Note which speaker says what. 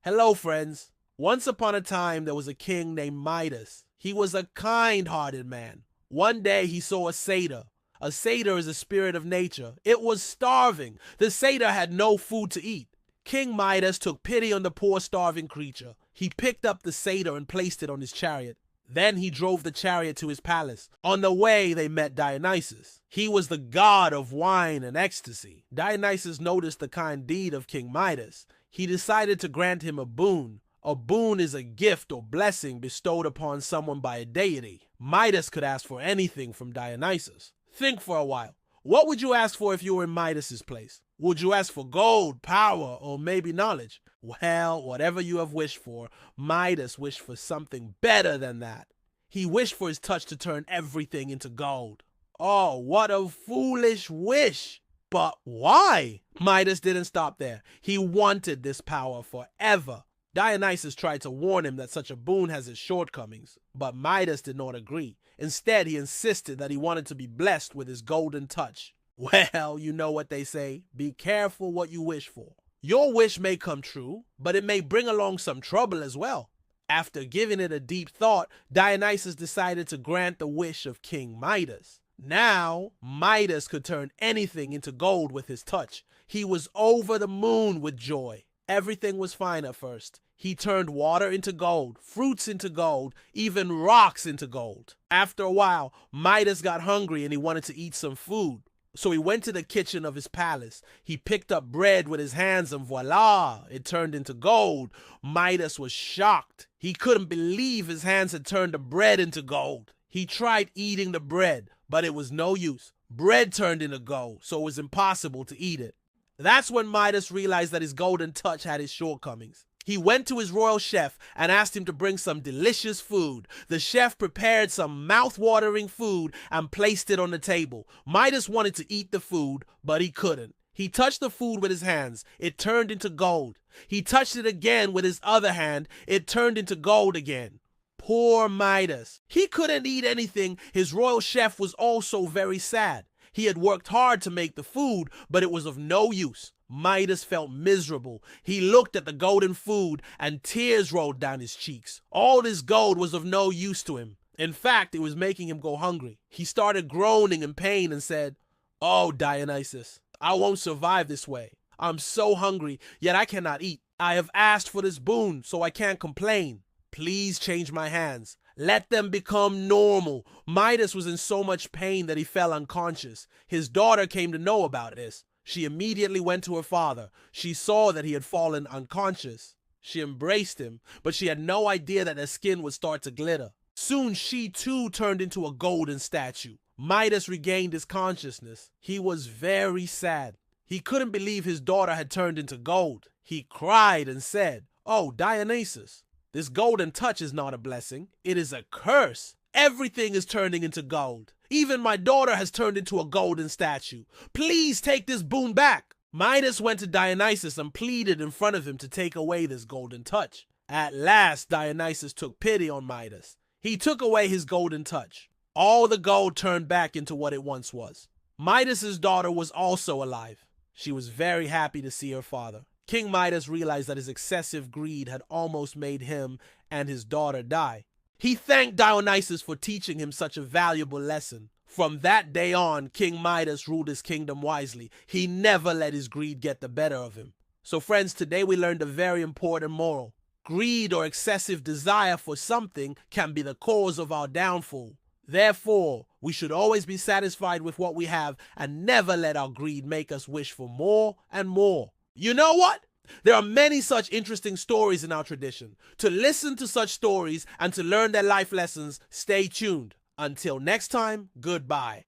Speaker 1: Hello, friends. Once upon a time, there was a king named Midas. He was a kind-hearted man. One day, he saw a satyr. A satyr is a spirit of nature. It was starving. The satyr had no food to eat. King Midas took pity on the poor starving creature. He picked up the satyr and placed it on his chariot. Then he drove the chariot to his palace. On the way, they met Dionysus. He was the god of wine and ecstasy. Dionysus noticed the kind deed of King Midas. He decided to grant him a boon. A boon is a gift or blessing bestowed upon someone by a deity. Midas could ask for anything from Dionysus. Think for a while. What would you ask for if you were in Midas's place? Would you ask for gold, power, or maybe knowledge? Well, whatever you have wished for, Midas wished for something better than that. He wished for his touch to turn everything into gold. Oh, what a foolish wish! But why? Midas didn't stop there. He wanted this power forever. Dionysus tried to warn him that such a boon has its shortcomings, but Midas did not agree. Instead, he insisted that he wanted to be blessed with his golden touch. Well, you know what they say, be careful what you wish for. Your wish may come true, but it may bring along some trouble as well. After giving it a deep thought, Dionysus decided to grant the wish of King Midas. Now, Midas could turn anything into gold with his touch. He was over the moon with joy. Everything was fine at first. He turned water into gold, fruits into gold, even rocks into gold. After a while, Midas got hungry and he wanted to eat some food. So he went to the kitchen of his palace. He picked up bread with his hands and voila, it turned into gold. Midas was shocked. He couldn't believe his hands had turned the bread into gold. He tried eating the bread, but it was no use. Bread turned into gold, so it was impossible to eat it. That's when Midas realized that his golden touch had its shortcomings. He went to his royal chef and asked him to bring some delicious food. The chef prepared some mouth-watering food and placed it on the table. Midas wanted to eat the food, but he couldn't. He touched the food with his hands. It turned into gold. He touched it again with his other hand. It turned into gold again. Poor Midas. He couldn't eat anything. His royal chef was also very sad. He had worked hard to make the food, but it was of no use. Midas felt miserable. He looked at the golden food and tears rolled down his cheeks. All this gold was of no use to him. In fact, it was making him go hungry. He started groaning in pain and said, "Oh, Dionysus, I won't survive this way. I'm so hungry, yet I cannot eat. I have asked for this boon, so I can't complain. Please change my hands. Let them become normal." Midas was in so much pain that he fell unconscious. His daughter came to know about this. She immediately went to her father. She saw that he had fallen unconscious. She embraced him, but she had no idea that his skin would start to glitter. Soon she too turned into a golden statue. Midas regained his consciousness. He was very sad. He couldn't believe his daughter had turned into gold. He cried and said, "Oh, Dionysus, this golden touch is not a blessing. It is a curse. Everything is turning into gold. Even my daughter has turned into a golden statue. Please take this boon back." Midas went to Dionysus and pleaded in front of him to take away this golden touch. At last, Dionysus took pity on Midas. He took away his golden touch. All the gold turned back into what it once was. Midas's daughter was also alive. She was very happy to see her father. King Midas realized that his excessive greed had almost made him and his daughter die. He thanked Dionysus for teaching him such a valuable lesson. From that day on, King Midas ruled his kingdom wisely. He never let his greed get the better of him. So friends, today we learned a very important moral. Greed or excessive desire for something can be the cause of our downfall. Therefore, we should always be satisfied with what we have and never let our greed make us wish for more and more. You know what? There are many such interesting stories in our tradition. To listen to such stories and to learn their life lessons, stay tuned. Until next time, goodbye.